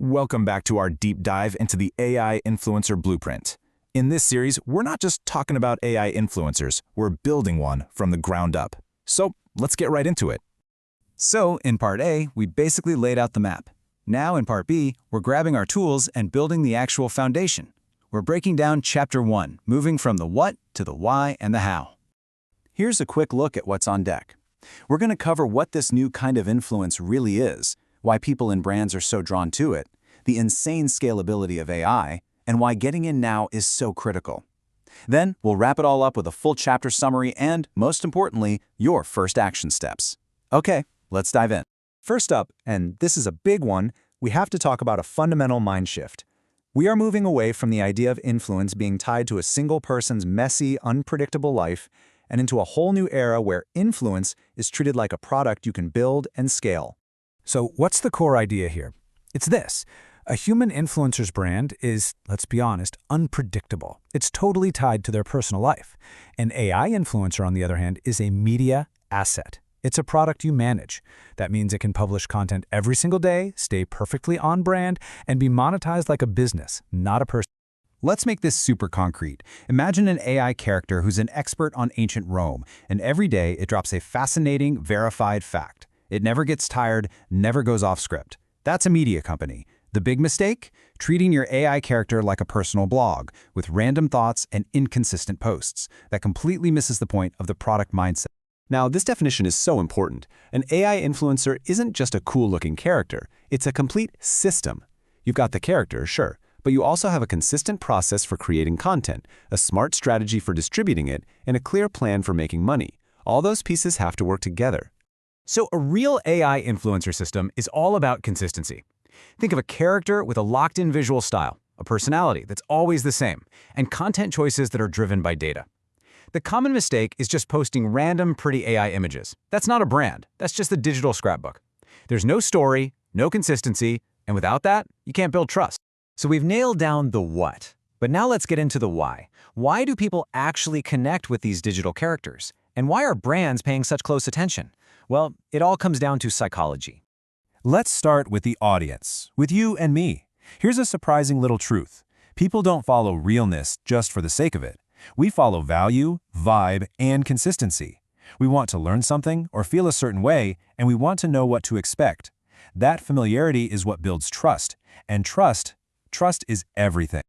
Welcome back to our deep dive into the AI influencer blueprint. In this series, we're not just talking about AI influencers, we're building one from the ground up. So let's get right into it. So in part A, we basically laid out the map. Now in part B, we're grabbing our tools and building the actual foundation. We're breaking down Chapter 1, moving from the what to the why and the how. Here's a quick look at what's on deck. We're going to cover what this new kind of influence really is, why people and brands are so drawn to it, the insane scalability of AI, and why getting in now is so critical. Then we'll wrap it all up with a full chapter summary and, most importantly, your first action steps. Okay, let's dive in. First up, and this is a big one, we have to talk about a fundamental mind shift. We are moving away from the idea of influence being tied to a single person's messy, unpredictable life and into a whole new era where influence is treated like a product you can build and scale. So what's the core idea here? It's this. A human influencer's brand is, let's be honest, unpredictable. It's totally tied to their personal life. An AI influencer, on the other hand, is a media asset. It's a product you manage. That means it can publish content every single day, stay perfectly on brand, and be monetized like a business, not a person. Let's make this super concrete. Imagine an AI character who's an expert on ancient Rome, and every day it drops a fascinating, verified fact. It never gets tired, never goes off script. That's a media company. The big mistake? Treating your AI character like a personal blog, with random thoughts and inconsistent posts. That completely misses the point of the product mindset. Now, this definition is so important. An AI influencer isn't just a cool-looking character. It's a complete system. You've got the character, sure, but you also have a consistent process for creating content, a smart strategy for distributing it, and a clear plan for making money. All those pieces have to work together. So a real AI influencer system is all about consistency. Think of a character with a locked-in visual style, a personality that's always the same, and content choices that are driven by data. The common mistake is just posting random pretty AI images. That's not a brand. That's just the digital scrapbook. There's no story, no consistency, and without that, you can't build trust. So we've nailed down the what, but now let's get into the why. Why do people actually connect with these digital characters? And why are brands paying such close attention? Well, it all comes down to psychology. Let's start with the audience, with you and me. Here's a surprising little truth. People don't follow realness just for the sake of it. We follow value, vibe, and consistency. We want to learn something or feel a certain way, and we want to know what to expect. That familiarity is what builds trust, and trust is everything.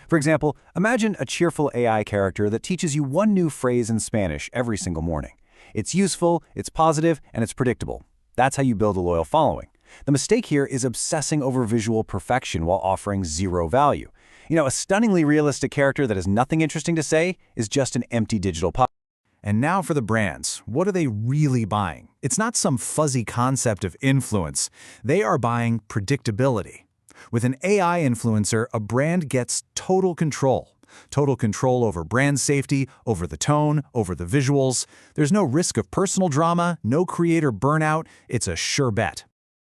For example, imagine a cheerful AI character that teaches you one new phrase in Spanish every single morning. It's useful, it's positive, and it's predictable. That's how you build a loyal following. The mistake here is obsessing over visual perfection while offering zero value. A stunningly realistic character that has nothing interesting to say is just an empty digital puppet. And now for the brands. What are they really buying? It's not some fuzzy concept of influence. They are buying predictability. With an AI influencer, a brand gets total control. Total control over brand safety, over the tone, over the visuals. There's no risk of personal drama, no creator burnout. It's a sure bet.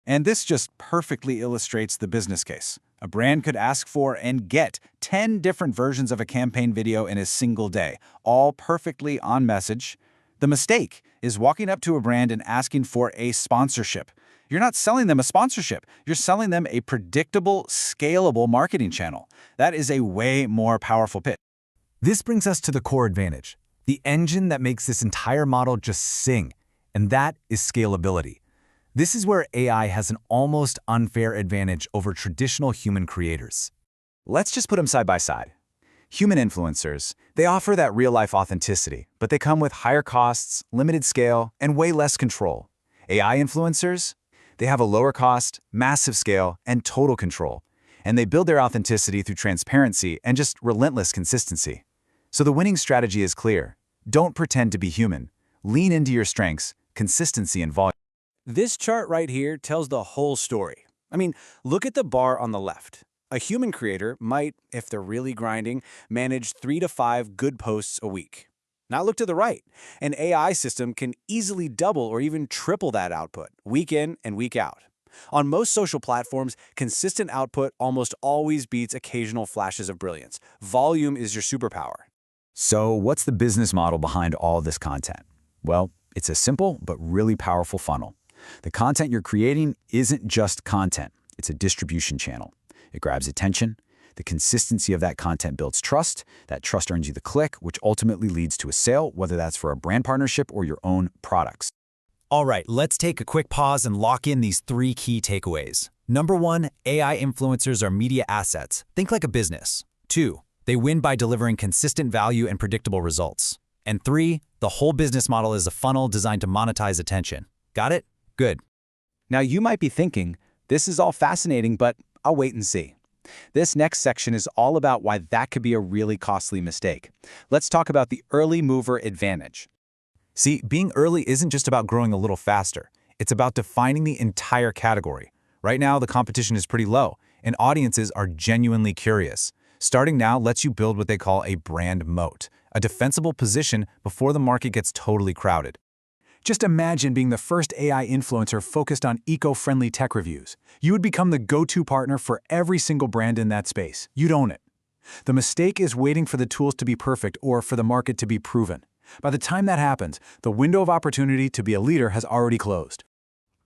And this just perfectly illustrates the business case. A brand could ask for and get 10 different versions of a campaign video in a single day, all perfectly on message. The mistake is walking up to a brand and asking for a sponsorship. You're not selling them a sponsorship. You're selling them a predictable, scalable marketing channel. That is a way more powerful pitch. This brings us to the core advantage, the engine that makes this entire model just sing, and that is scalability. This is where AI has an almost unfair advantage over traditional human creators. Let's just put them side by side. Human influencers, they offer that real-life authenticity, but they come with higher costs, limited scale, and way less control. AI influencers, they have a lower cost, massive scale, and total control. And they build their authenticity through transparency and just relentless consistency. So the winning strategy is clear. Don't pretend to be human. Lean into your strengths, consistency and volume. This chart right here tells the whole story. Look at the bar on the left. A human creator might, if they're really grinding, manage 3 to 5 good posts a week. Now look to the right. An AI system can easily double or even triple that output, week in and week out. On most social platforms, consistent output almost always beats occasional flashes of brilliance. Volume is your superpower. So what's the business model behind all this content? Well, it's a simple but really powerful funnel. The content you're creating isn't just content. It's a distribution channel. It grabs attention. The consistency of that content builds trust. That trust earns you the click, which ultimately leads to a sale, whether that's for a brand partnership or your own products. All right, let's take a quick pause and lock in these 3 key takeaways. Number 1, AI influencers are media assets. Think like a business. 2, they win by delivering consistent value and predictable results. And 3, the whole business model is a funnel designed to monetize attention. Got it? Good. Now, you might be thinking, this is all fascinating, but I'll wait and see. This next section is all about why that could be a really costly mistake. Let's talk about the early mover advantage. See, being early isn't just about growing a little faster. It's about defining the entire category. Right now, the competition is pretty low, and audiences are genuinely curious. Starting now lets you build what they call a brand moat, a defensible position before the market gets totally crowded. Just imagine being the first AI influencer focused on eco-friendly tech reviews. You would become the go-to partner for every single brand in that space. You'd own it. The mistake is waiting for the tools to be perfect or for the market to be proven. By the time that happens, the window of opportunity to be a leader has already closed.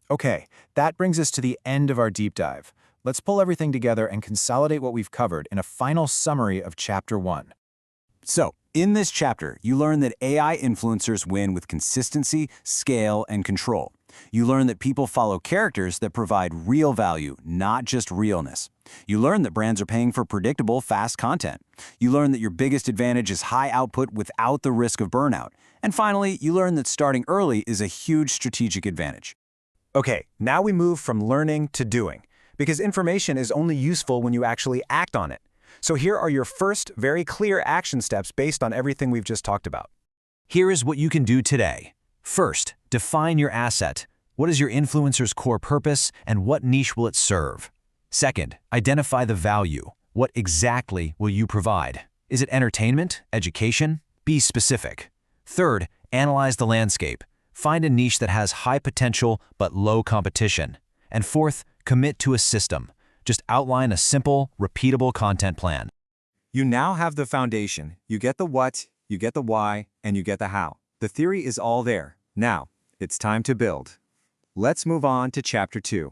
Okay, that brings us to the end of our deep dive. Let's pull everything together and consolidate what we've covered in a final summary of Chapter 1. So, in this chapter, you learn that AI influencers win with consistency, scale, and control. You learn that people follow characters that provide real value, not just realness. You learn that brands are paying for predictable, fast content. You learn that your biggest advantage is high output without the risk of burnout. And finally, you learn that starting early is a huge strategic advantage. Okay, now we move from learning to doing, because information is only useful when you actually act on it. So here are your first very clear action steps based on everything we've just talked about. Here is what you can do today. First, define your asset. What is your influencer's core purpose and what niche will it serve? Second, identify the value. What exactly will you provide? Is it entertainment, education? Be specific. Third, analyze the landscape. Find a niche that has high potential but low competition. And fourth, commit to a system. Just outline a simple, repeatable content plan. You now have the foundation. You get the what, you get the why, and you get the how. The theory is all there. Now, it's time to build. Let's move on to Chapter 2.